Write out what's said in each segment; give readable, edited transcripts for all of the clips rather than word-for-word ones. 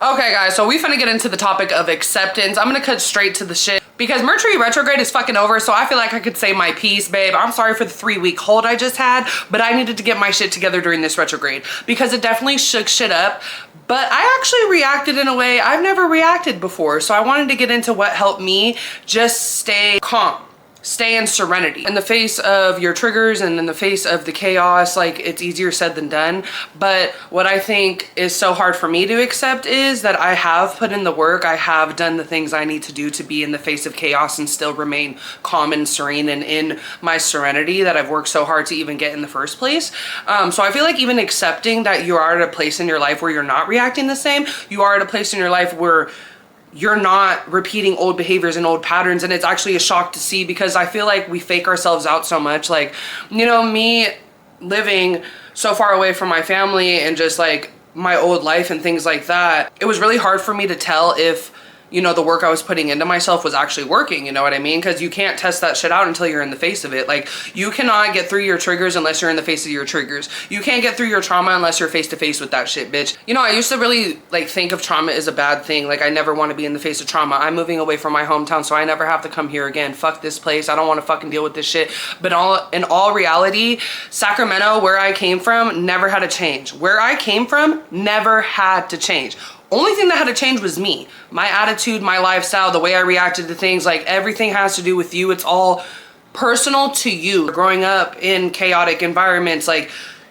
Okay guys, so we finna get into the topic of acceptance. I'm gonna cut straight to the shit because Mercury retrograde is fucking over, so I feel like I could say my piece, babe. I'm sorry for the 3-week hold I just had, but I needed to get my shit together during this retrograde because it definitely shook shit up. But I actually reacted in a way I've never reacted before, so I wanted to get into what helped me just stay calm. Stay in serenity. In the face of your triggers and in the face of the chaos, like, it's easier said than done. But what I think is so hard for me to accept is that I have put in the work. I have done the things I need to do to be in the face of chaos and still remain calm and serene and in my serenity that I've worked so hard to even get in the first place. So I feel like even accepting that you are at a place in your life where you're not reacting the same, you are at a place in your life where you're not repeating old behaviors and old patterns, and it's actually a shock to see because I feel like we fake ourselves out so much. Like, you know, me living so far away from my family and just like my old life and things like that, it was really hard for me to tell if, you know, the work I was putting into myself was actually working, you know what I mean? Because you can't test that shit out until you're in the face of it. Like, you cannot get through your triggers unless you're in the face of your triggers. You can't get through your trauma unless you're face to face with that shit, bitch. You know, I used to really like think of trauma as a bad thing. Like, I never want to be in the face of trauma. I'm moving away from my hometown, so I never have to come here again. Fuck this place. I don't want to fucking deal with this shit. But in all reality, Sacramento, where I came from, never had to change. Where I came from never had to change. Only thing that had to change was me, my attitude, my lifestyle, the way I reacted to things. Like, everything has to do with you. It's all personal to you. Growing up in chaotic environments, like,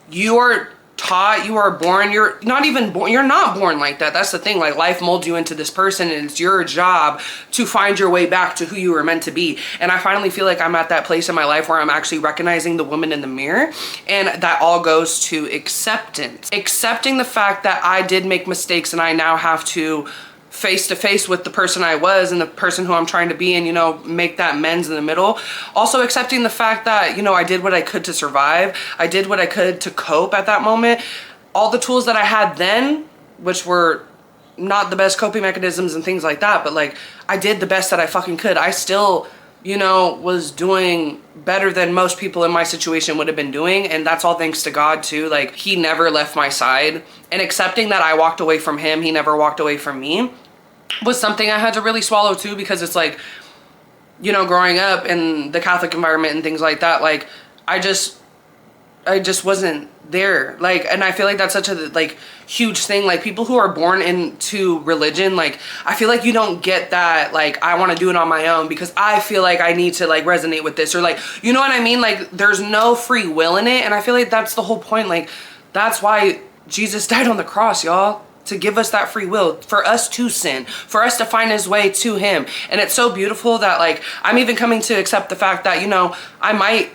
you are taught, you are born, you're not even born, you're not born like that. That's the thing. Like, life molds you into this person, and it's your job to find your way back to who you were meant to be. And I finally feel like I'm at that place in my life where I'm actually recognizing the woman in the mirror, and that all goes to acceptance. Accepting the fact that I did make mistakes and I now have to face to face with the person I was and the person who I'm trying to be, and, you know, make that amends in the middle. Also accepting the fact that, you know, I did what I could to survive. I did what I could to cope at that moment. All the tools that I had then, which were not the best coping mechanisms and things like that, but like, I did the best that I fucking could. I still, you know, was doing better than most people in my situation would have been doing. And that's all thanks to God too. Like, he never left my side. And accepting that I walked away from him, he never walked away from me, was something I had to really swallow too, because it's like, you know, growing up in the Catholic environment and things like that, like, I just wasn't there. Like, and I feel like that's such a like huge thing. Like, people who are born into religion, like, I feel like you don't get that, like, I want to do it on my own because I feel like I need to like resonate with this, or like, you know what I mean? Like, there's no free will in it. And I feel like that's the whole point. Like, that's why Jesus died on the cross, y'all. To give us that free will, for us to sin, for us to find his way to him. And it's so beautiful that, like, I'm even coming to accept the fact that, you know, I might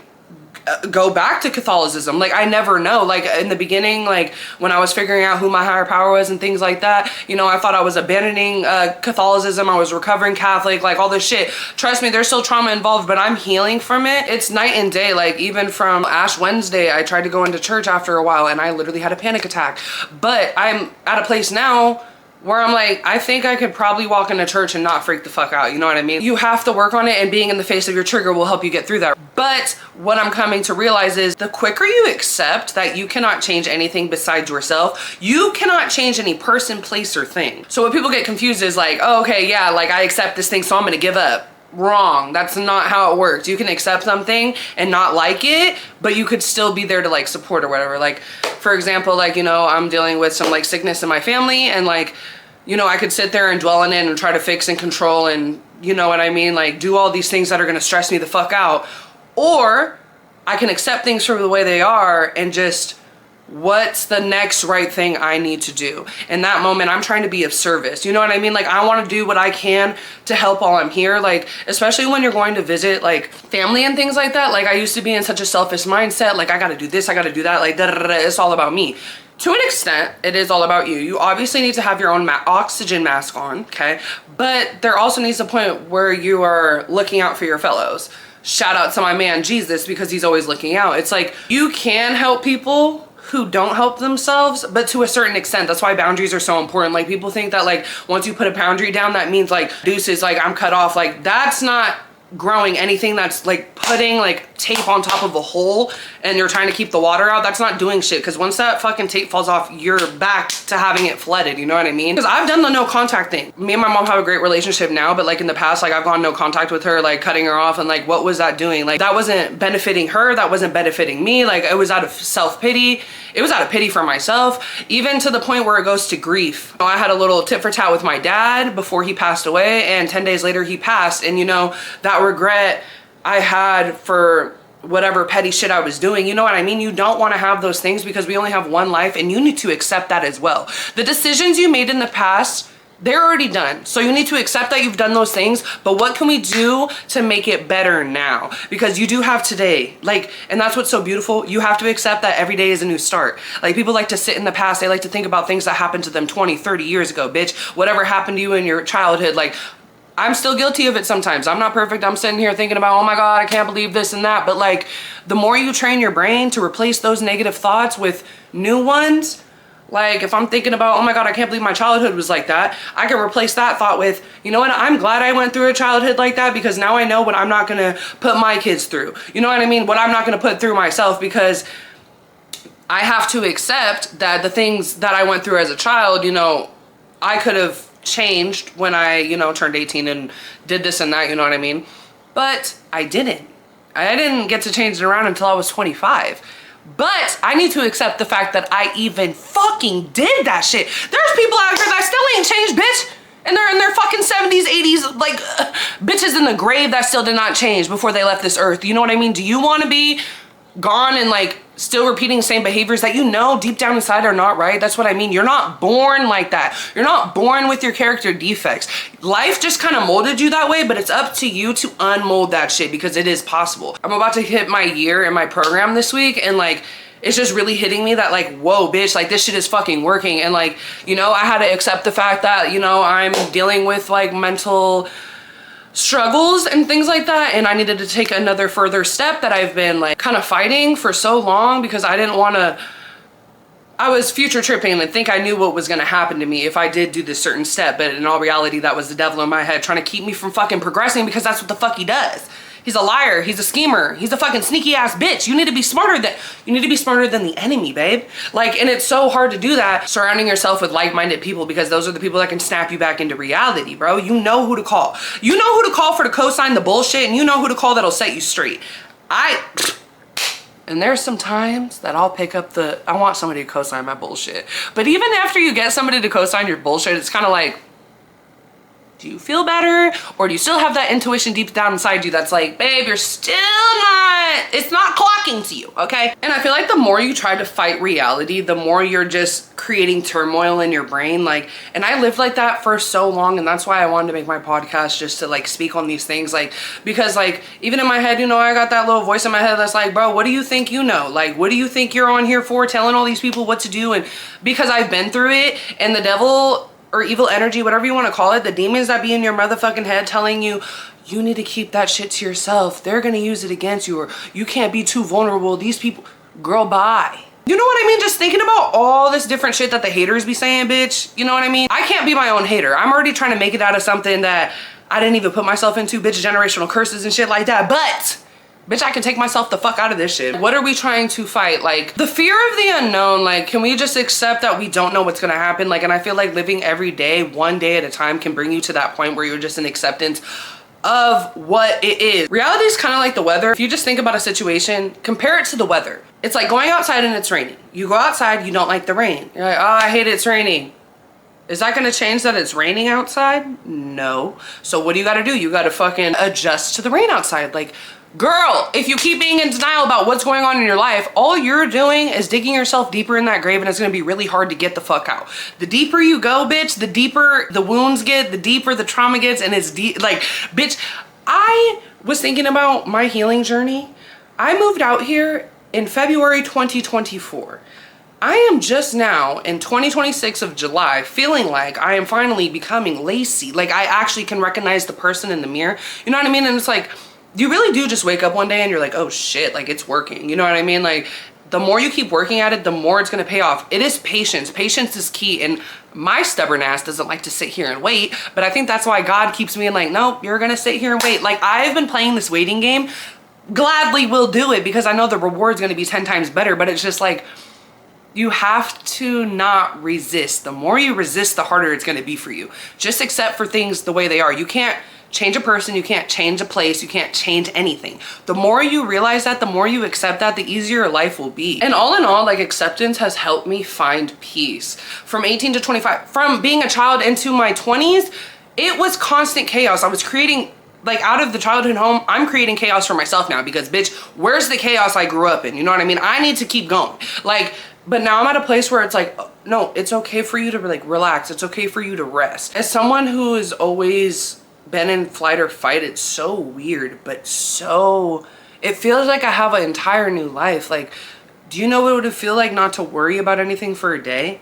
go back to Catholicism. Like, I never know. Like, in the beginning, like, when I was figuring out who my higher power was and things like that, you know, I thought I was abandoning Catholicism. I was recovering Catholic, like, all this shit. Trust me, there's still trauma involved, but I'm healing from it. It's night and day. Like, even from Ash Wednesday, I tried to go into church after a while and I literally had a panic attack. But I'm at a place now where I'm like, I think I could probably walk into church and not freak the fuck out. You know what I mean? You have to work on it, and being in the face of your trigger will help you get through that. But what I'm coming to realize is the quicker you accept that you cannot change anything besides yourself, you cannot change any person, place, or thing. So what people get confused is like, oh, okay, yeah, like, I accept this thing, so I'm gonna give up. Wrong. That's not how it works. You can accept something and not like it, but you could still be there to like support or whatever. Like, for example, like, you know, I'm dealing with some like sickness in my family, and like, you know, I could sit there and dwell on it and try to fix and control and, you know what I mean, like, do all these things that are going to stress me the fuck out. Or I can accept things for the way they are and just, what's the next right thing I need to do? In that moment, I'm trying to be of service. You know what I mean? Like, I want to do what I can to help while I'm here. Like, especially when you're going to visit like family and things like that. Like, I used to be in such a selfish mindset. Like, I got to do this, I got to do that. Like, da, da, da, it's all about me. To an extent, it is all about you. You obviously need to have your own oxygen mask on, okay? But there also needs a point where you are looking out for your fellows. Shout out to my man Jesus, because he's always looking out. It's like, you can help people who don't help themselves, but to a certain extent. That's why boundaries are so important. Like, people think that like, once you put a boundary down, that means like, deuces, like, I'm cut off. Like, that's not growing anything. That's like putting like tape on top of a hole and you're trying to keep the water out, that's not doing shit. Because once that fucking tape falls off, you're back to having it flooded, you know what I mean? Because I've done the no contact thing. Me and my mom have a great relationship now, but like in the past, like I've gone no contact with her, like cutting her off, and like what was that doing? Like that wasn't benefiting her, that wasn't benefiting me. Like it was out of self-pity. It was out of pity for myself, even to the point where it goes to grief. I had a little tit for tat with my dad before he passed away, and 10 days later he passed. And you know, that regret I had for whatever petty shit I was doing, you know what I mean? You don't want to have those things because we only have one life, and you need to accept that as well. The decisions you made in the past, they're already done. So you need to accept that you've done those things, but what can we do to make it better now? Because you do have today, like, and that's what's so beautiful. You have to accept that every day is a new start. Like people like to sit in the past. They like to think about things that happened to them 20, 30 years ago, bitch. Whatever happened to you in your childhood, like, I'm still guilty of it sometimes. I'm not perfect. I'm sitting here thinking about, oh my God, I can't believe this and that. But like, the more you train your brain to replace those negative thoughts with new ones, like if I'm thinking about, oh my God, I can't believe my childhood was like that, I can replace that thought with, you know what, I'm glad I went through a childhood like that, because now I know what I'm not gonna put my kids through. You know what I mean? What I'm not gonna put through myself, because I have to accept that the things that I went through as a child, you know, I could have changed when I, you know, turned 18 and did this and that, you know what I mean? But I didn't. I didn't get to change it around until I was 25. But I need to accept the fact that I even fucking did that shit. There's people out here that still ain't changed, bitch. And they're in their fucking 70s, 80s, like bitches in the grave that still did not change before they left this earth. You know what I mean? Do you want to be gone and like still repeating the same behaviors that you know deep down inside are not right? That's what I mean. You're not born like that. You're not born with your character defects. Life just kind of molded you that way, but it's up to you to unmold that shit, because it is possible. I'm about to hit my year in my program this week, and like it's just really hitting me that like, whoa, bitch, like this shit is fucking working. And like, you know, I had to accept the fact that, you know, I'm dealing with like mental struggles and things like that, and I needed to take another further step that I've been like kind of fighting for so long, because I didn't want to, I was future tripping and think I knew what was going to happen to me if I did do this certain step, but in all reality that was the devil in my head trying to keep me from fucking progressing, because that's what the fuck he does. He's a liar. He's a schemer. He's a fucking sneaky ass bitch. You need to be smarter than the enemy, babe. Like, and it's so hard to do that surrounding yourself with like-minded people, because those are the people that can snap you back into reality, bro. You know who to call. You know who to call for to co-sign the bullshit, and you know who to call that'll set you straight. And there's some times that I'll pick up I want somebody to co-sign my bullshit. But even after you get somebody to co-sign your bullshit, it's kind of like, do you feel better? Or do you still have that intuition deep down inside you that's like, babe, you're still not, it's not clocking to you, okay? And I feel like the more you try to fight reality, the more you're just creating turmoil in your brain. Like, and I lived like that for so long, and that's why I wanted to make my podcast, just to like speak on these things. Like, because like, even in my head, you know, I got that little voice in my head that's like, bro, what do you think you know? Like, what do you think you're on here for, telling all these people what to do? And because I've been through it, and the devil or evil energy, whatever you want to call it, the demons that be in your motherfucking head telling you, you need to keep that shit to yourself. They're going to use it against you, or you can't be too vulnerable. These people, girl, bye. You know what I mean? Just thinking about all this different shit that the haters be saying, bitch. You know what I mean? I can't be my own hater. I'm already trying to make it out of something that I didn't even put myself into, bitch, generational curses and shit like that. But bitch, I can take myself the fuck out of this shit. What are we trying to fight? Like, the fear of the unknown. Like, can we just accept that we don't know what's gonna happen? Like, and I feel like living every day, one day at a time, can bring you to that point where you're just in acceptance of what it is. Reality is kind of like the weather. If you just think about a situation, compare it to the weather. It's like going outside and it's raining. You go outside, you don't like the rain. You're like, oh, I hate it's raining. Is that gonna change that it's raining outside? No. So what do you gotta do? You gotta fucking adjust to the rain outside. Like, girl, if you keep being in denial about what's going on in your life, all you're doing is digging yourself deeper in that grave, and it's gonna be really hard to get the fuck out. The deeper you go, bitch, the deeper the wounds get, the deeper the trauma gets, and it's deep. Like, bitch, I was thinking about my healing journey. I moved out here in February 2024. I am just now in 2026 of July feeling like I am finally becoming lacy. Like, I actually can recognize the person in the mirror. You know what I mean? And it's like, you really do just wake up one day and you're like, oh shit, like it's working. You know what I mean? Like, the more you keep working at it, the more it's gonna pay off. It is patience. Patience is key. And my stubborn ass doesn't like to sit here and wait, but I think that's why God keeps me in like, nope, you're gonna sit here and wait. Like, I've been playing this waiting game gladly will do it because I know the reward's going to be 10 times better. But it's just like, you have to not resist. The more you resist, the harder it's going to be for you. Just accept for things the way they are. You can't change a person, you can't change a place, you can't change anything. The more you realize that, the more you accept that, the easier your life will be. And all in all, like, acceptance has helped me find peace. From 18 to 25, from being a child into my 20s, it was constant chaos. I was creating, like, out of the childhood home, I'm creating chaos for myself now because, bitch, where's the chaos I grew up in? You know what I mean? I need to keep going. Like, but now I'm at a place where it's like, no, it's okay for you to, like, relax. It's okay for you to rest. As someone who has always been in flight or fight, it's so weird, but so, it feels like I have an entire new life. Like, do you know what it would feel like not to worry about anything for a day?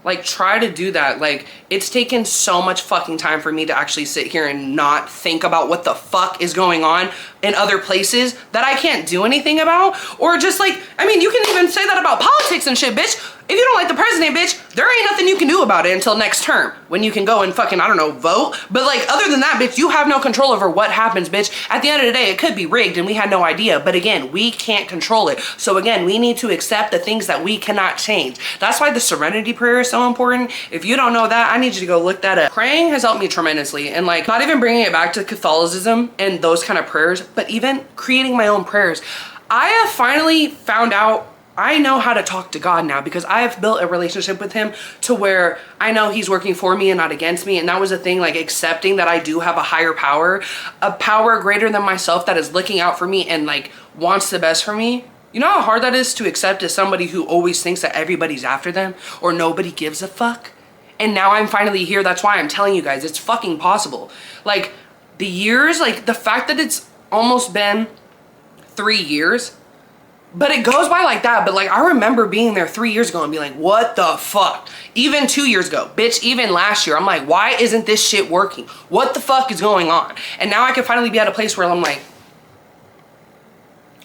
Like, try to do that. Like, it's taken so much fucking time for me to actually sit here and not think about what the fuck is going on in other places that I can't do anything about. Or just like, I mean, you can even say that about politics and shit, bitch. If you don't like the president, bitch, there ain't nothing you can do about it until next term when you can go and fucking, I don't know, vote. But like, other than that, bitch, you have no control over what happens, bitch. At the end of the day, it could be rigged and we had no idea. But again, we can't control it. So again, we need to accept the things that we cannot change. That's why the serenity prayer is so important. If you don't know that, I need you to go look that up. Praying has helped me tremendously. And like, not even bringing it back to Catholicism and those kind of prayers, but even creating my own prayers. I have finally found out I know how to talk to God now because I have built a relationship with him to where I know he's working for me and not against me. And that was the thing, like, accepting that I do have a higher power, a power greater than myself that is looking out for me and like wants the best for me. You know how hard that is to accept as somebody who always thinks that everybody's after them or nobody gives a fuck? And now I'm finally here. That's why I'm telling you guys, it's fucking possible. Like, the years, like the fact that it's almost been 3 years, but it goes by like that. But like, I remember being there 3 years ago and being like, what the fuck? Even 2 years ago, bitch, even last year, I'm like, why isn't this shit working? What the fuck is going on? And now I can finally be at a place where I'm like,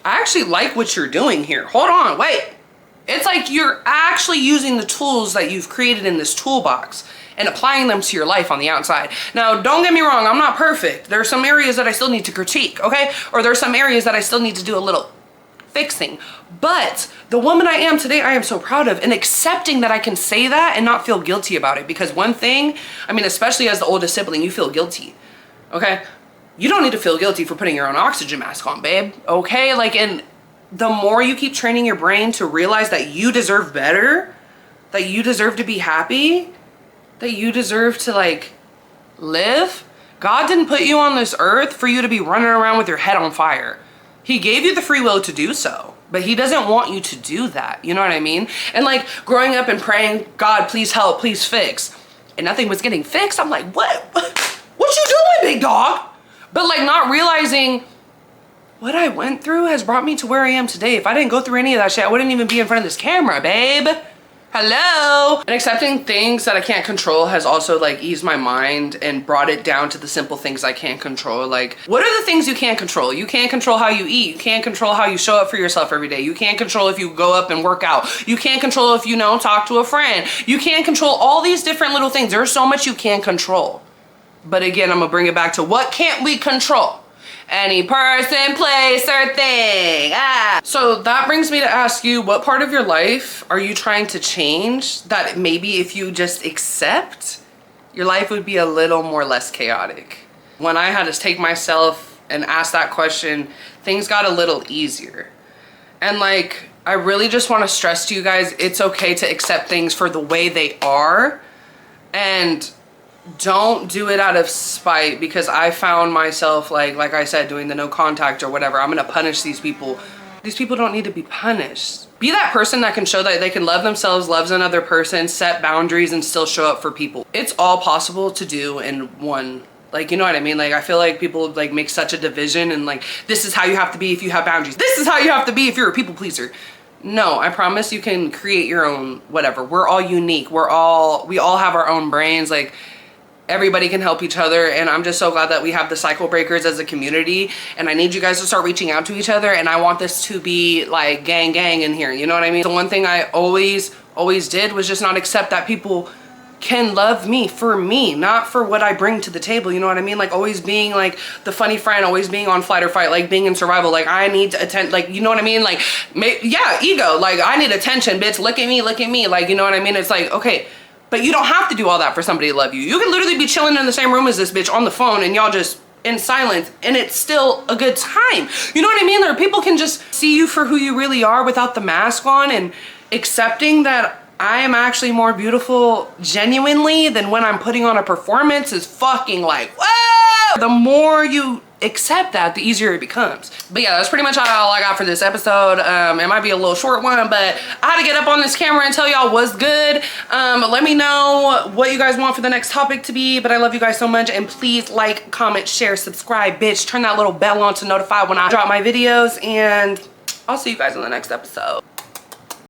I actually like what you're doing here. Hold on, wait. It's like you're actually using the tools that you've created in this toolbox and applying them to your life on the outside. Now, don't get me wrong, I'm not perfect. There are some areas that I still need to critique, okay? Or there are some areas that I still need to do a little fixing. But the woman I am today, I am so proud of, and accepting that I can say that and not feel guilty about it. Because one thing, I mean, especially as the oldest sibling, you feel guilty, okay? You don't need to feel guilty for putting your own oxygen mask on, babe, okay? Like, and the more you keep training your brain to realize that you deserve better, that you deserve to be happy, that you deserve to like live. God didn't put you on this earth for you to be running around with your head on fire. He gave you the free will to do so, but he doesn't want you to do that. You know what I mean? And like growing up and praying, God, please help, please fix. And nothing was getting fixed. I'm like, what you doing, big dog? But like not realizing what I went through has brought me to where I am today. If I didn't go through any of that shit, I wouldn't even be in front of this camera, babe. Hello. And accepting things that I can't control has also like eased my mind and brought it down to the simple things I can't control. Like, what are the things you can't control? You can't control how you eat. You can't control how you show up for yourself every day. You can't control if you go up and work out. You can't control if you know, talk to a friend. You can't control all these different little things. There's so much you can't control. But again, I'm gonna bring it back to what can't we control? Any person, place, or thing. So that brings me to ask you, what part of your life are you trying to change that maybe if you just accept, your life would be a little more less chaotic? When I had to take myself and ask that question, things got a little easier. And like, I really just want to stress to you guys, it's okay to accept things for the way they are. And don't do it out of spite, because I found myself like I said, doing the no contact or whatever. I'm gonna punish these people. These people don't need to be punished. Be that person that can show that they can love themselves, loves another person, set boundaries, and still show up for people. It's all possible to do in one. Like, you know what I mean? Like, I feel like people like make such a division and like, this is how you have to be if you have boundaries. This is how you have to be if you're a people pleaser. No, I promise you can create your own whatever. We're all unique. We all have our own brains. Like, everybody can help each other, and I'm just so glad that we have the cycle breakers as a community, and I need you guys to start reaching out to each other, and I want this to be like gang in here, you know what I mean? The one thing I always did was just not accept that people can love me for me, not for what I bring to the table. You know what I mean? Like always being like the funny friend, always being on flight or fight, like being in survival. Like I need to attend, like, you know what I mean? Like, yeah, ego. Like I need attention, bitch. Look at me, look at me. Like, you know what I mean? It's like, okay, but you don't have to do all that for somebody to love you. You can literally be chilling in the same room as this bitch on the phone and y'all just in silence and it's still a good time. You know what I mean? There people can just see you for who you really are without the mask on and accepting that I am actually more beautiful genuinely than when I'm putting on a performance is fucking like, whoa! The more you accept that, the easier it becomes. But yeah, that's pretty much all I got for this episode. It might be a little short one, but I had to get up on this camera and tell y'all what's good. Let me know what you guys want for the next topic to be, but I love you guys so much, and please like, comment, share, subscribe, bitch. Turn that little bell on to notify when I drop my videos, and I'll see you guys in the next episode.